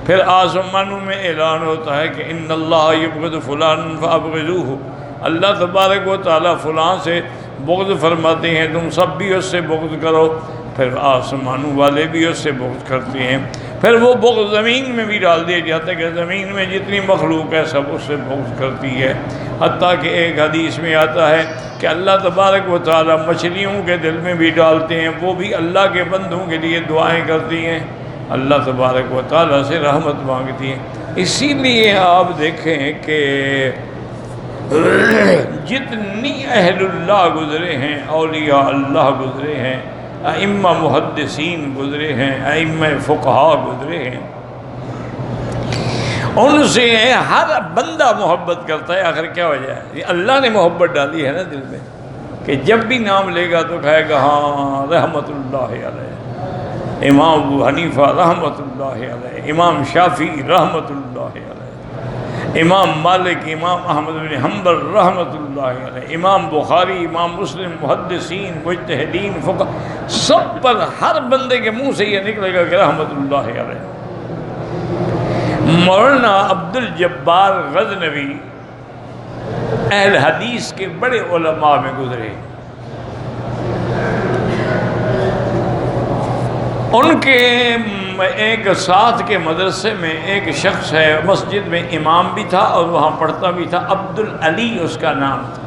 پھر آسمانوں میں اعلان ہوتا ہے کہ ان اللہ یبغض فلان فابغضوہ، اللہ تبارک و تعالیٰ فلاں سے بغض فرماتے ہیں، تم سب بھی اس سے بغض کرو۔ پھر آسمانوں والے بھی اس سے بغض کرتے ہیں، پھر وہ بغض زمین میں بھی ڈال دیا جاتا ہے کہ زمین میں جتنی مخلوق ہے سب اس سے بغض کرتی ہے، حتیٰ کہ ایک حدیث میں آتا ہے کہ اللہ تبارک و تعالیٰ مچھلیوں کے دل میں بھی ڈالتے ہیں، وہ بھی اللہ کے بندوں کے لیے دعائیں کرتی ہیں، اللہ تبارک و تعالیٰ سے رحمت مانگتی ہیں۔ اسی لیے آپ دیکھیں کہ جتنی اہل اللہ گزرے ہیں، اولیاء اللہ گزرے ہیں، ائمہ محدثین گزرے ہیں، ائمہ فقہا گزرے ہیں، ان سے ہر بندہ محبت کرتا ہے۔ آخر کیا وجہ ہے؟ یہ اللہ نے محبت ڈالی ہے نا دل میں، کہ جب بھی نام لے گا تو کہے گا ہاں رحمت اللہ علیہ، امام ابو حنیفہ رحمت اللہ علیہ، امام شافعی رحمت اللہ علیہ، امام مالک، امام احمد بن حنبل رحمت اللہ علیہ، امام بخاری، امام مسلم، محدثین، مجتہدین، فقہ، سب پر ہر بندے کے منہ سے یہ نکلے گا کہ رحمت اللہ علیہ۔ مولانا عبد الجبار غزنوی اہل حدیث کے بڑے علماء میں گزرے، ان کے ایک ساتھ کے مدرسے میں ایک شخص ہے، مسجد میں امام بھی تھا اور وہاں پڑھتا بھی تھا، عبد العلی اس کا نام تھا۔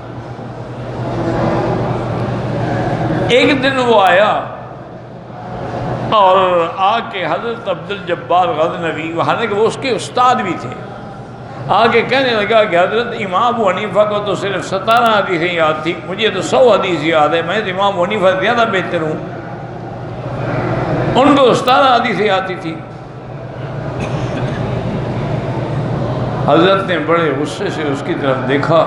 ایک دن وہ آیا اور آ کے حضرت عبد الجبار غزنوی، وہاں کہ وہ اس کے استاد بھی تھے، آ کے کہنے لگا کہ حضرت امام ابو حنیفہ کو تو صرف 17 حدیثیں یاد تھی، مجھے تو 100 حدیث یاد ہے، میں تو امام ابو حنیفہ سے زیادہ بہتر ہوں، ان کو 17 حدیثیں آتی تھی۔ حضرت نے بڑے غصے سے اس کی طرف دیکھا،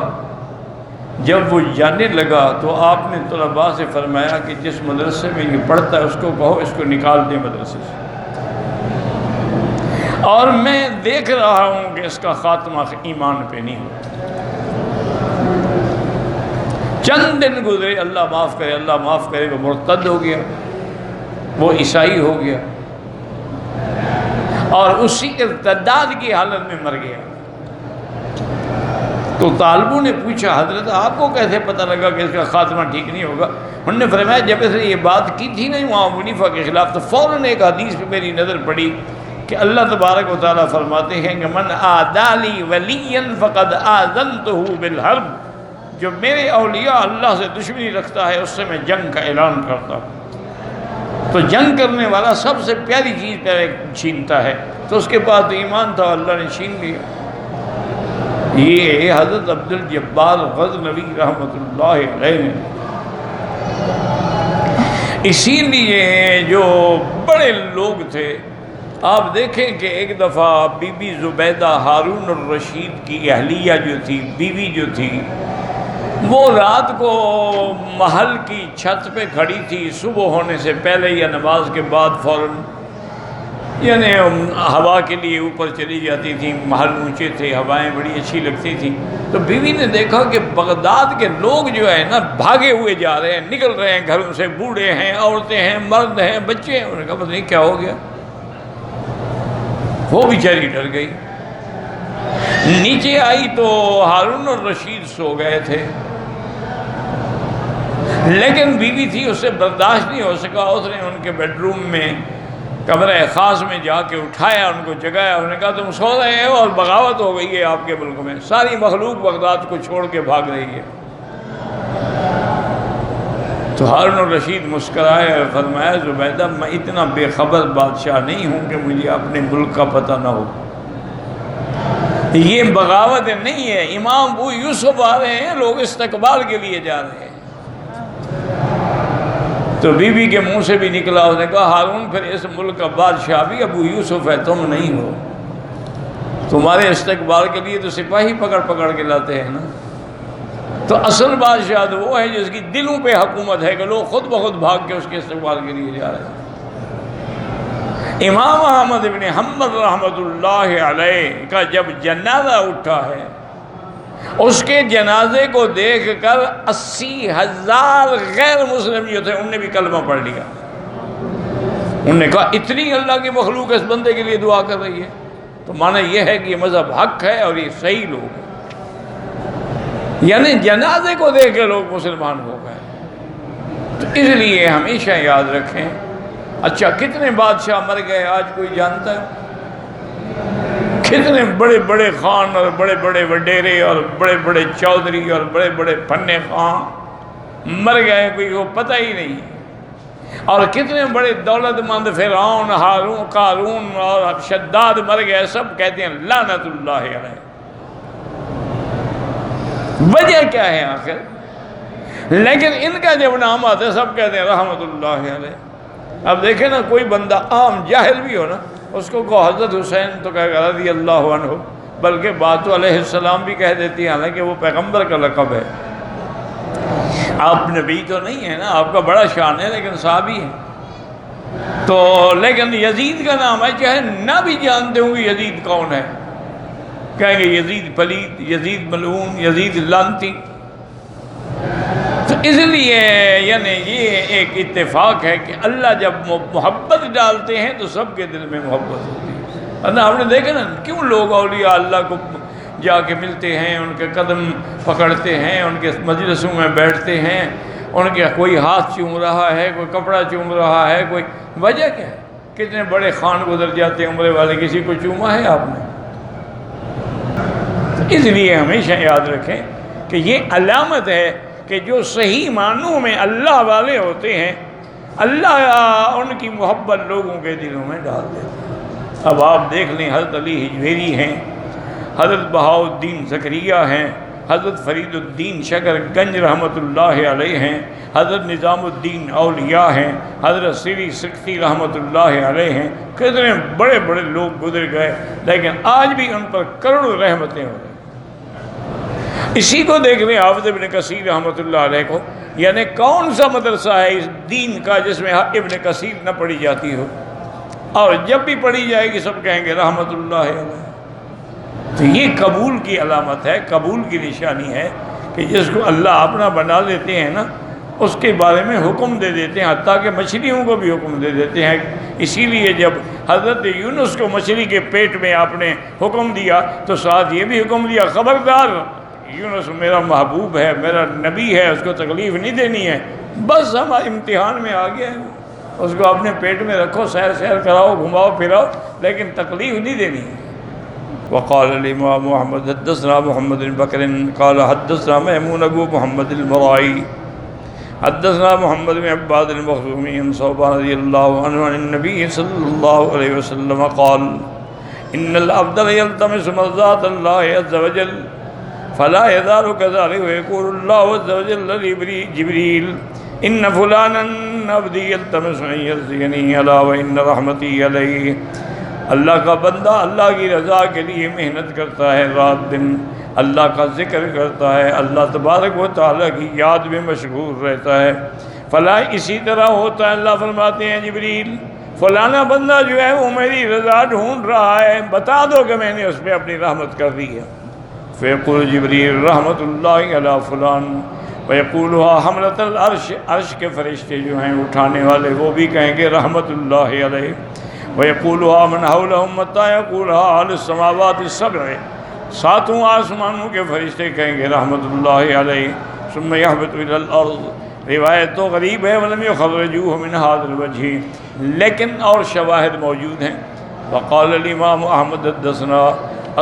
جب وہ جانے لگا تو آپ نے طلباء سے فرمایا کہ جس مدرسے میں یہ پڑھتا ہے اس کو کہو اس کو نکال دیں مدرسے سے، اور میں دیکھ رہا ہوں کہ اس کا خاتمہ ایمان پہ نہیں ہوتا۔ چند دن گزرے، اللہ معاف کرے، اللہ معاف کرے، وہ مرتد ہو گیا، وہ عیسائی ہو گیا اور اسی ارتداد کی حالت میں مر گیا۔ تو طالبوں نے پوچھا حضرت آپ کو کیسے پتہ لگا کہ اس کا خاتمہ ٹھیک نہیں ہوگا؟ انہوں نے فرمایا جب اس نے یہ بات کی تھی نا امام ابو حنیفہ کے خلاف، تو فوراً ایک حدیث پہ میری نظر پڑی کہ اللہ تبارک و تعالیٰ فرماتے ہیں کہ من عادی ولیا فقد آذنتہ بالحرب، جو میرے اولیاء اللہ سے دشمنی رکھتا ہے اس سے میں جنگ کا اعلان کرتا ہوں۔ تو جنگ کرنے والا سب سے پیاری چیز پہلے چھینتا ہے، تو اس کے بعد ایمان تھا، اللہ نے چھین لیا۔ یہ حضرت عبد الجبار غزنوی رحمۃ اللہ علیہ نے، اسی لیے جو بڑے لوگ تھے، آپ دیکھیں کہ ایک دفعہ بی بی زبیدہ ہارون الرشید کی اہلیہ جو تھی، بیوی جو تھی، وہ رات کو محل کی چھت پہ کھڑی تھی، صبح ہونے سے پہلے یا نماز کے بعد فوراً، یعنی ہوا کے لیے اوپر چلی جاتی تھی، محل اونچے تھے، ہوائیں بڑی اچھی لگتی تھیں، تو بیوی نے دیکھا کہ بغداد کے لوگ جو ہے نا بھاگے ہوئے جا رہے ہیں، نکل رہے ہیں گھروں سے، بوڑھے ہیں، عورتیں ہیں، مرد ہیں، بچے ہیں۔ انہوں نے کہا پتہ نہیں کیا ہو گیا، وہ بیچاری ڈر گئی، نیچے آئی تو ہارون الرشید سو گئے تھے، لیکن بیوی تھی، اس سے برداشت نہیں ہو سکا، اس نے ان کے بیڈ روم میں کمرہ خاص میں جا کے اٹھایا، ان کو جگایا، انہوں نے کہا تم سو رہے ہو اور بغاوت ہو گئی ہے آپ کے ملک میں، ساری مخلوق بغداد کو چھوڑ کے بھاگ رہی ہے۔ تو ہارون الرشید مسکرائے اور فرمایا زبیدہ میں اتنا بے خبر بادشاہ نہیں ہوں کہ مجھے اپنے ملک کا پتہ نہ ہو، یہ بغاوت نہیں ہے، امام ابو یوسف آ رہے ہیں، لوگ استقبال کے لیے جا رہے ہیں۔ تو بی بی کے منہ سے بھی نکلا، اس نے کہا ہارون پھر اس ملک کا بادشاہ بھی ابو یوسف ہے، تم نہیں ہو، تمہارے استقبال کے لیے تو سپاہی پکڑ پکڑ کے لاتے ہیں نا، تو اصل بادشاہ تو وہ ہے جس کی دلوں پہ حکومت ہے کہ لوگ خود بخود بھاگ کے اس کے استقبال کے لیے جا رہے ہیں۔ امام احمد بن حنبل رحمۃ اللہ علیہ کا جب جنازہ اٹھا ہے، اس کے جنازے کو دیکھ کر 80,000 غیر مسلم جو تھے انہوں نے بھی کلمہ پڑھ لیا۔ انہوں نے کہا اتنی اللہ کی مخلوق اس بندے کے لیے دعا کر رہی ہے، تو معنی یہ ہے کہ یہ مذہب حق ہے اور یہ صحیح لوگ ہیں، یعنی جنازے کو دیکھ کے لوگ مسلمان ہو گئے۔ تو اس لیے ہمیشہ یاد رکھیں، اچھا کتنے بادشاہ مر گئے آج کوئی جانتا ہے؟ کتنے بڑے بڑے خان اور بڑے بڑے وڈیرے اور بڑے بڑے چودھری اور بڑے بڑے پنے خان مر گئے، کوئی کو پتہ ہی نہیں۔ اور کتنے بڑے دولت مند فرعون، ہارون، قارون اور شداد مر گئے، سب کہتے ہیں لعنت اللہ علیہ۔ وجہ کیا ہے آخر؟ لیکن ان کا جب نام آتا ہے سب کہتے ہیں رحمت اللہ علیہ۔ اب دیکھیں نا، کوئی بندہ عام جاہل بھی ہو نا، اس کو حضرت حسین تو کہے گا رضی اللہ عنہ، بلکہ بات تو علیہ السلام بھی کہہ دیتی ہے، حالانکہ وہ پیغمبر کا لقب ہے۔ آپ نبی تو نہیں ہے نا، آپ کا بڑا شان ہے لیکن صحابی ہے تو، لیکن یزید کا نام ہے، چاہے نہ بھی جانتے ہوں گے یزید کون ہے، کہیں گے یزید پلید، یزید ملعون، یزید لعنتی۔ تو اس لیے یعنی یہ ایک اتفاق ہے کہ اللہ جب محبت ڈالتے ہیں تو سب کے دل میں محبت ہوتی ہے۔ ورنہ آپ نے دیکھا نا کیوں لوگ اولیاء اللہ کو جا کے ملتے ہیں، ان کے قدم پکڑتے ہیں، ان کے مجلسوں میں بیٹھتے ہیں، ان کے کوئی ہاتھ چوم رہا ہے، کوئی کپڑا چوم رہا ہے، کوئی وجہ کیا ہے؟ کتنے بڑے خان گزر جاتے ہیں عمرے والے، کسی کو چوما ہے آپ نے؟ اس لیے ہمیشہ یاد رکھیں کہ یہ علامت ہے کہ جو صحیح معنوں میں اللہ والے ہوتے ہیں، اللہ ان کی محبت لوگوں کے دلوں میں ڈال دیتے ہیں۔ اب آپ دیکھ لیں، حضرت علی حجویری ہیں، حضرت بہاؤالدین زکریا ہیں، حضرت فرید الدین شکر گنج رحمۃ اللہ علیہ ہیں، حضرت نظام الدین اولیاء ہیں، حضرت سری سکتی رحمۃ اللہ علیہ ہیں، کتنے بڑے بڑے لوگ گزر گئے، لیکن آج بھی ان پر کروڑوں رحمتیں ہو رہی۔ اسی کو دیکھ لیں حافظ ابن کثیر رحمۃ اللہ علیہ کو، یعنی کون سا مدرسہ ہے اس دین کا جس میں ابن کثیر نہ پڑھی جاتی ہو، اور جب بھی پڑھی جائے گی سب کہیں گے رحمۃ اللہ علیہ۔ تو یہ قبول کی علامت ہے، قبول کی نشانی ہے کہ جس کو اللہ اپنا بنا لیتے ہیں نا، اس کے بارے میں حکم دے دیتے ہیں، حتیٰ کہ مچھلیوں کو بھی حکم دے دیتے ہیں۔ اسی لیے جب حضرت یونس کو مچھلی کے پیٹ میں آپ نے حکم دیا تو ساتھ یہ بھی حکم دیا، خبردار یونس میرا محبوب ہے، میرا نبی ہے، اس کو تکلیف نہیں دینی ہے، بس ہم امتحان میں آ گئے ہیں، اس کو اپنے پیٹ میں رکھو، سیر سیر کراؤ، گھماؤ پھراؤ، لیکن تکلیف نہیں دینی ہے۔ وقال الامام محمد حدثنا محمد بن بکر قال حدثنا میمون ابو محمد المرائی حدثنا محمد بن عباد المخزومی عن ثوبان رضی اللہ عنہ عن النبی صلی اللہ علیہ وسلم قال ان العبد يلتمس مرضات اللہ عز وجل فلا يزال كذلك ويقول الله عز وجل لجبريل ان فلانا عبدي يلتمس ان يرزقني الا وان رحمتي عليه۔ اللہ کا بندہ اللہ کی رضا کے لیے محنت کرتا ہے، رات دن اللہ کا ذکر کرتا ہے، اللہ تبارک و تعالیٰ کی یاد میں مشغول رہتا ہے، فلاں اسی طرح ہوتا ہے۔ اللہ فرماتے ہیں جبریل فلانا بندہ جو ہے وہ میری رضا ڈھونڈ رہا ہے، بتا دو کہ میں نے اس پہ اپنی رحمت کر دی ہے۔ فیقول جبریل رحمت اللہ علی فلان ویقولها حملۃ العرش، عرش کے فرشتے جو ہیں اٹھانے والے وہ بھی کہیں گے رحمت اللہ علیہ۔ ویقولها من حولهم متى يقولها اهل السماوات السبع، ساتوں آسمانوں کے فرشتے کہیں گے رحمت اللہ علیہ۔ ثم يهبط الى الارض، روایت تو غریب ہے ولم يخرجوه من هذا الوجه، لیکن اور شواہد موجود ہیں۔ وقال الامام احمد حدثنا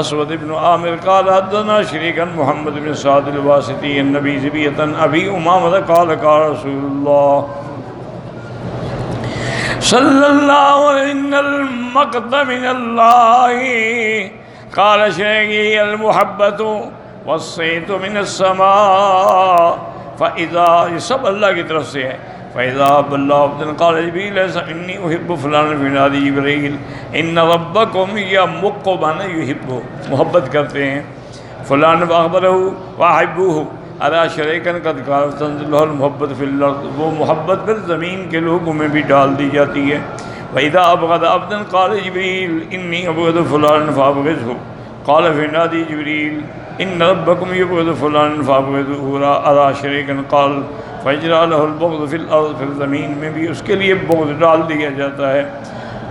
اسود بن عامر قال حدثنا شریک عن محمد بن سعد الواسطی عن ابی ذبیۃ عن ابی امامہ قال قال رسول اللہ صلی اللہ علیہ ان المقت من اللہ قال شیخی المحبت والصیت من السماء فاذا، یہ سب اللہ کی طرف سے ہے۔ فَإِذَا بَلَّغَ عَبْدٌ قَالَ جِبْرِيلُ إِنِّي أُحِبُّ فُلَانًا فَيُنَادِي جِبْرِيلُ إِنَّ رَبَّكُمْ يَمُقُّ مَنْ يُحِبُّ، محبت کرتے ہیں فلان فَأَخْبَرَهُ وَأَحِبُّهُ أَرَى شَرِيكًا قَدْ كَانَتْ تَنزِلُ لَهُ الْمُحَبَّةُ فِي الْأَرْضِ، وہ محبت پھر زمین کے لوگوں میں بھی ڈال دی جاتی ہے۔ وَإِذَا أَبْغَضَ عَبْدٌ قَالَ جِبْرِيلُ إِنِّي أَبْغِضُ فُلَانًا فَأَبْغِضْهُ قَالَ فَيُنَادِي جِبْرِيلُ إِنَّ رَبَّكُمْ يُبْغِضُ فُلَانًا فَأَبْغِضُوهُ أَرَى شَرِيكًا قَالَ فَيَجْعَلُ لَهُ الْبُغْضَ فِي الْأَرْضِ، پھر زمین میں بھی اس کے لیے بغض ڈال دیا جاتا ہے۔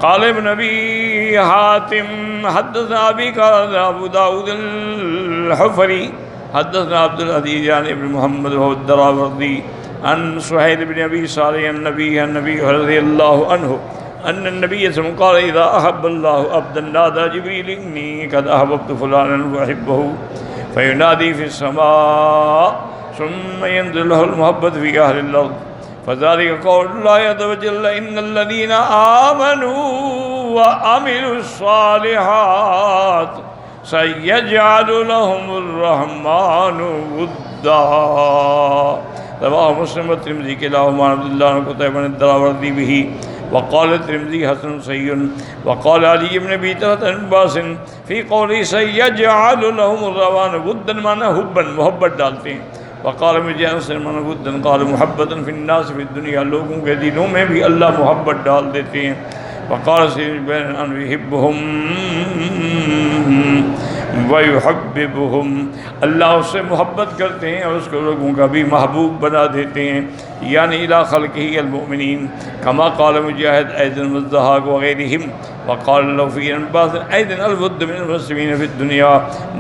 قال ابن ابي حاتم حدثنا ابي قال ابو داود الحفري حدثنا عبد العزيز يعني ابن محمد وهو الدراوردي عن سهيل بن ابي صالح النبي رضي الله عنه ان النبي صلى الله عليه وسلم قال اذا احب الله عبدا نادى جبريل اني قد احببت فلانا واحبه فينادي في السماء ثم ينزل له المحبة في اهل الارض فذلك قول الله عز وجل ان الذين امنوا وعملوا الصالحات سيجعل لهم الرحمن ودا رواه مسلم والترمذي كلاهما عن عبد الله بن قتيبة الدراوردي به وقال الترمذي حسن صحيح وقال علي بن ابي طلحة بن عباس في قوله سيجعل لهم الرحمن ودا معنی حبا محبت ڈالتے ہیں وقال مجاہد سے معنی ودا قال محبتا فی الناس فی الدنیا لوگوں کے دلوں میں بھی اللہ محبت ڈال دیتے ہیں وقال سيدنا أن يحبهم ويحببهم اللہ اس سے محبت کرتے ہیں اور اس کو لوگوں کا بھی محبوب بنا دیتے ہیں یعنی الى خلقه المؤمنین كما قال مجاہد أيضا والضحاك وغيرهم وقال له في انباس أيضا الود من المسلمين في الدنيا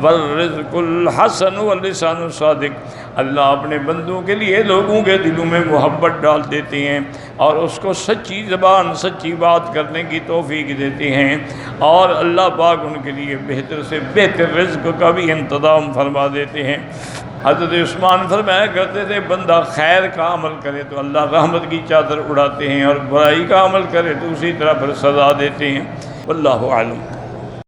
والرزق الحسن واللسان الصادق اللہ اپنے بندوں کے لیے لوگوں کے دلوں میں محبت ڈال دیتے ہیں اور اس کو سچی زبان سچی بات کرنے کی توفیق دیتے ہیں اور اللہ پاک ان کے لیے بہتر سے بہتر رزق کا بھی انتظام فرما دیتے ہیں حضرت عثمان فرمایا کرتے تھے بندہ خیر کا عمل کرے تو اللہ رحمت کی چادر اڑاتے ہیں اور برائی کا عمل کرے تو اسی طرح پر سزا دیتے ہیں واللہ اعلم.